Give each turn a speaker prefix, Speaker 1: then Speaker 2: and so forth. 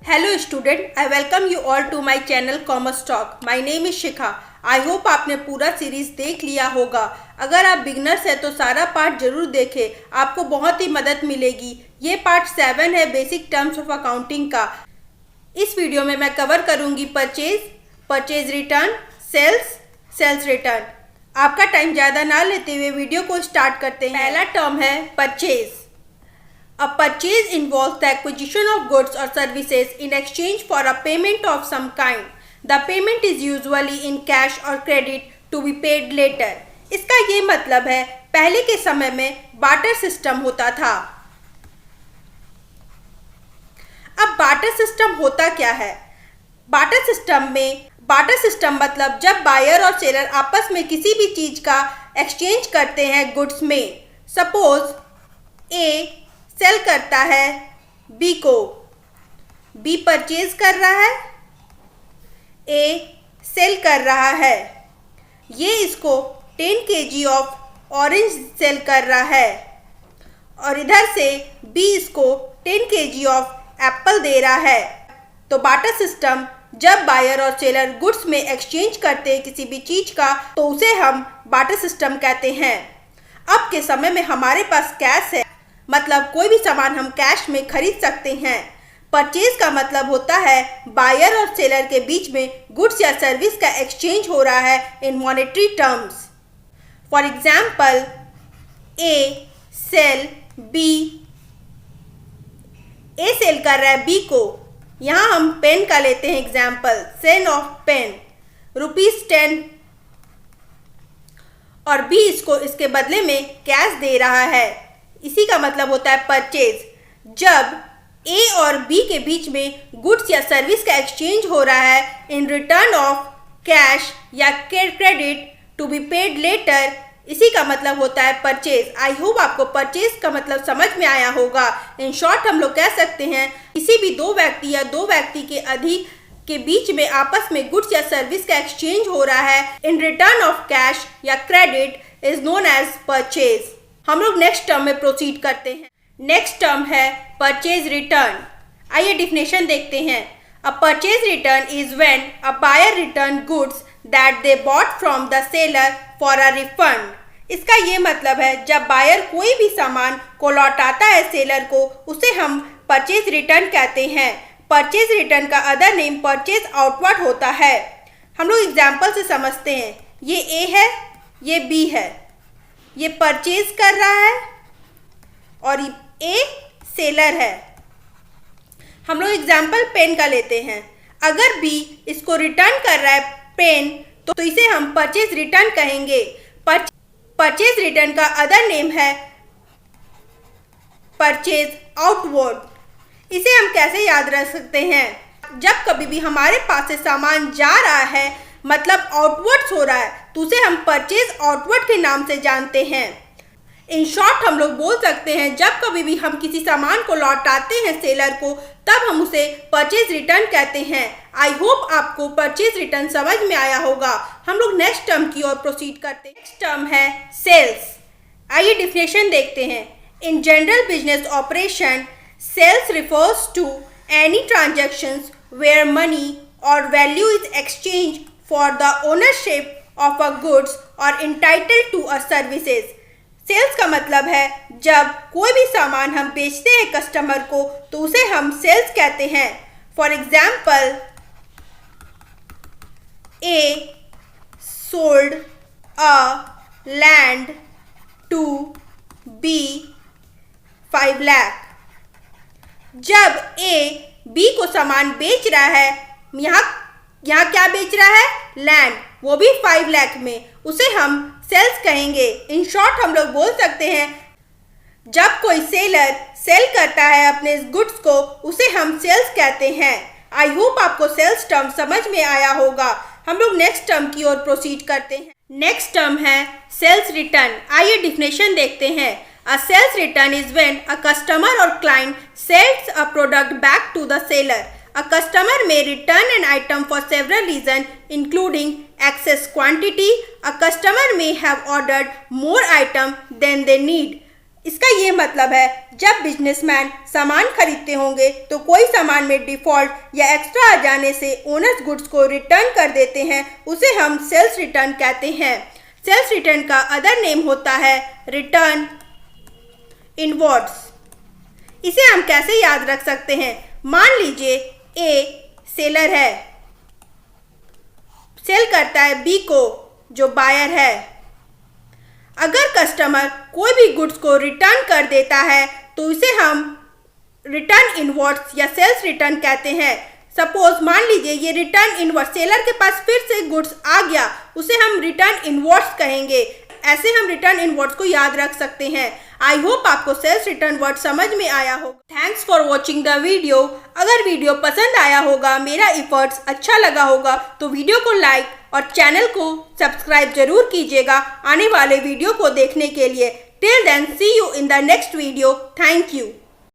Speaker 1: Hello student, I welcome you all to my channel commerce talk. My name is Shikha. I hope आपने पूरा series देख लिया होगा। अगर आप बिगनर्स हैं तो सारा पार्ट जरूर देखें, आपको बहुत ही मदद मिलेगी। ये पार्ट 7 है बेसिक टर्म्स ऑफ अकाउंटिंग का। इस वीडियो में मैं कवर करूंगी परचेज रिटर्न, सेल्स रिटर्न। आपका टाइम ज़्यादा ना लेते हुए वीडियो को स्टार्ट करते हैं। पहला टर्म है purchase. A purchase involves the acquisition of goods or services in exchange for a payment of some kind. The payment is usually in cash or credit to be paid later. इसका ये मतलब है पहले के समय में barter system होता था। अब बार्टर सिस्टम होता क्या है? बार्टर सिस्टम मतलब जब बायर और सेलर आपस में किसी भी चीज का एक्सचेंज करते हैं गुड्स में। सपोज ए सेल करता है बी को, बी परचेज कर रहा है, ए सेल कर रहा है। ये इसको 10 kg ऑफ ऑरेंज सेल कर रहा है और इधर से बी इसको 10 kg ऑफ एप्पल दे रहा है। तो बार्टर सिस्टम जब बायर और सेलर गुड्स में एक्सचेंज करते हैं किसी भी चीज का, तो उसे हम बार्टर सिस्टम कहते हैं। अब के समय में हमारे पास कैश है, मतलब कोई भी सामान हम कैश में खरीद सकते हैं। परचेज का मतलब होता है बायर और सेलर के बीच में गुड्स या सर्विस का एक्सचेंज हो रहा है in monetary terms. For example A sell B, A sell कर रहा है बी को। यहाँ हम पेन का लेते हैं एग्जाम्पल, सेल ऑफ पेन ₹10 और बी इसको इसके बदले में कैश दे रहा है। इसी का मतलब होता है परचेज। जब ए और बी के बीच में गुड्स या सर्विस का एक्सचेंज हो रहा है इन रिटर्न ऑफ कैश या credit to be paid later, इसी का मतलब होता है परचेज। आई होप आपको परचेज का मतलब समझ में आया होगा। इन शॉर्ट हम लोग कह सकते हैं किसी भी दो व्यक्ति या दो व्यक्ति के अधिक के बीच में आपस में गुड्स या सर्विस का एक्सचेंज हो रहा है इन रिटर्न ऑफ कैश या credit is known as purchase. हम लोग नेक्स्ट टर्म में प्रोसीड करते हैं। नेक्स्ट टर्म है परचेज रिटर्न। आइए डिफिनेशन देखते हैं। A purchase return is when a buyer return goods that they bought from the seller for a refund. इसका ये मतलब है जब बायर कोई भी सामान को लौटाता है सेलर को, उसे हम परचेज रिटर्न कहते हैं। परचेज रिटर्न का अदर नेम परचेज आउटवर्ड होता है। हम लोग एग्जाम्पल से समझते हैं। ये ए है, ये बी है। ये परचेज कर रहा है और ए सेलर है। हम लोग एग्जाम्पल पेन का लेते हैं। अगर बी इसको रिटर्न कर रहा है पेन, तो इसे हम परचेज रिटर्न कहेंगे। परचेज रिटर्न का अदर नेम है परचेज आउटवर्ड। इसे हम कैसे याद रख सकते हैं? जब कभी भी हमारे पास से सामान जा रहा है, मतलब आउटवर्ड्स हो रहा है, तो उसे हम परचेज आउटवर्ड के नाम से जानते हैं। इन शॉर्ट हम लोग बोल सकते हैं जब कभी भी हम किसी सामान को लौटाते हैं सेलर को, तब हम उसे परचेज रिटर्न कहते हैं। आई होप आपको परचेज रिटर्न समझ में आया होगा। हम लोग नेक्स्ट टर्म की ओर प्रोसीड करते हैं। नेक्स्ट टर्म है सेल्स। आइए डिफिनेशन देखते हैं। In general business operation, sales refers to any transactions where money or value is exchange for the ownership of a goods or entitled to a services. Sales का मतलब है जब कोई भी सामान हम बेचते हैं कस्टमर को, तो उसे हम सेल्स कहते हैं। For example A sold a land to B 5 lakh. जब ए बी को सामान बेच रहा है, यहाँ क्या बेच रहा है? लैंड, वो भी 5 लाख में, उसे हम सेल्स कहेंगे। इन शॉर्ट हम लोग बोल सकते हैं जब कोई सेलर सेल करता है अपने गुड्स को, उसे हम सेल्स कहते हैं। आई होप आपको सेल्स टर्म समझ में आया होगा। हम लोग नेक्स्ट टर्म की ओर प्रोसीड करते हैं। नेक्स्ट टर्म है सेल्स रिटर्न। आइए डिफिनेशन देखते हैं। A sales return is when a customer or client sells a product back to the seller. A customer may return an item for several reasons, including excess quantity. A customer may have ordered more item than they need. इसका ये मतलब है जब businessman सामान खरीदते होंगे तो कोई सामान में डिफॉल्ट या एक्स्ट्रा आ जाने से ओनर्स गुड्स को रिटर्न कर देते हैं, उसे हम सेल्स रिटर्न कहते हैं। सेल्स रिटर्न का अदर नेम होता है रिटर्न इनवर्ड्स। इसे हम कैसे याद रख सकते हैं? मान लीजिए ए सेलर है, सेल करता है बी को जो बायर है। अगर कस्टमर कोई भी गुड्स को रिटर्न कर देता है तो इसे हम रिटर्न इनवर्ड्स या सेल्स रिटर्न कहते हैं। सपोज मान लीजिए ये रिटर्न इनवर्ड्स, सेलर के पास फिर से गुड्स आ गया, उसे हम रिटर्न इनवर्ड्स कहेंगे। ऐसे हम रिटर्न इनवर्ड्स को याद रख सकते हैं। आई होप आपको सेल्स रिटर्न वर्ड समझ में आया होगा। Thanks for watching the video. अगर वीडियो पसंद आया होगा, मेरा एफर्ट्स अच्छा लगा होगा तो वीडियो को लाइक और चैनल को सब्सक्राइब जरूर कीजिएगा आने वाले वीडियो को देखने के लिए। Till then see you in the next video. Thank you.